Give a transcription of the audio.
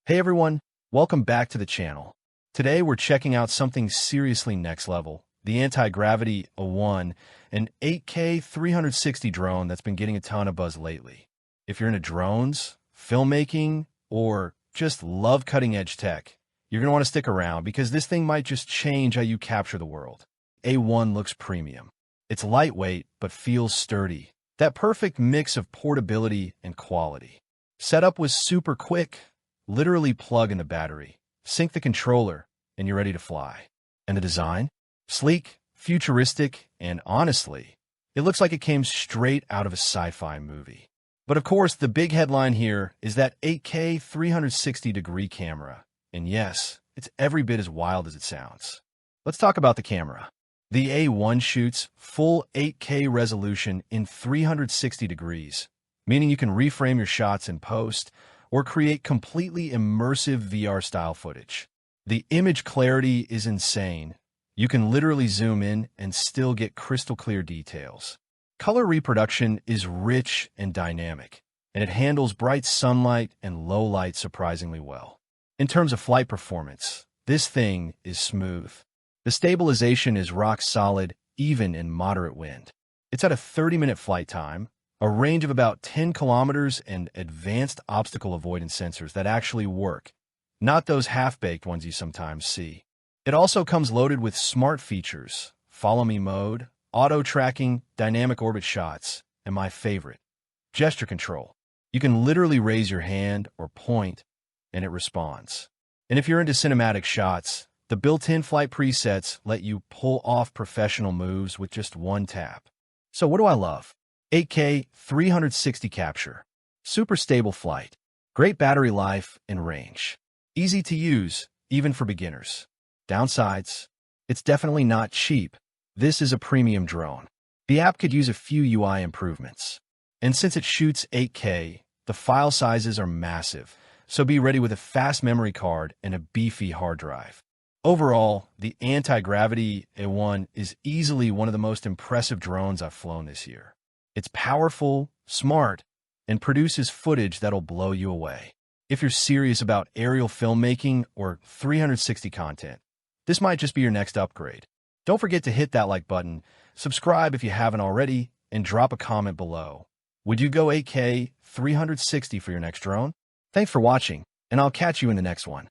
Hey everyone, welcome back to the channel. Today we're checking out something seriously next level, the Antigravity A1, an 8K 360 drone that's been getting a ton of buzz lately. If you're into drones, filmmaking, or just love cutting-edge tech, you're going to want to stick around because this thing might just change how you capture the world. A1 looks premium. It's lightweight but feels sturdy. That perfect mix of portability and quality. Setup was super quick. Literally plug in the battery, sync the controller, and you're ready to fly. And the design? Sleek, futuristic, and honestly, it looks like it came straight out of a sci-fi movie. But of course, the big headline here is that 8K 360-degree camera. And yes, it's every bit as wild as it sounds. Let's talk about the camera. The A1 shoots full 8K resolution in 360 degrees, meaning you can reframe your shots in post, or create completely immersive VR-style footage. The image clarity is insane. You can literally zoom in and still get crystal-clear details. Color reproduction is rich and dynamic, and it handles bright sunlight and low light surprisingly well. In terms of flight performance, this thing is smooth. The stabilization is rock solid, even in moderate wind. It's at a 30-minute flight time, a range of about 10 kilometers, and advanced obstacle avoidance sensors that actually work, not those half-baked ones you sometimes see. It also comes loaded with smart features, follow me mode, auto tracking, dynamic orbit shots, and my favorite, gesture control. You can literally raise your hand or point, and it responds. And if you're into cinematic shots, the built-in flight presets let you pull off professional moves with just one tap. So what do I love? 8K 360 capture, super stable flight, great battery life and range, easy to use even for beginners. Downsides, it's definitely not cheap. This is a premium drone. The app could use a few UI improvements. And since it shoots 8K, the file sizes are massive, so be ready with a fast memory card and a beefy hard drive. Overall, the Antigravity A1 is easily one of the most impressive drones I've flown this year. It's powerful, smart, and produces footage that'll blow you away. If you're serious about aerial filmmaking or 360 content, this might just be your next upgrade. Don't forget to hit that like button, subscribe if you haven't already, and drop a comment below. Would you go 8K 360 for your next drone? Thanks for watching, and I'll catch you in the next one.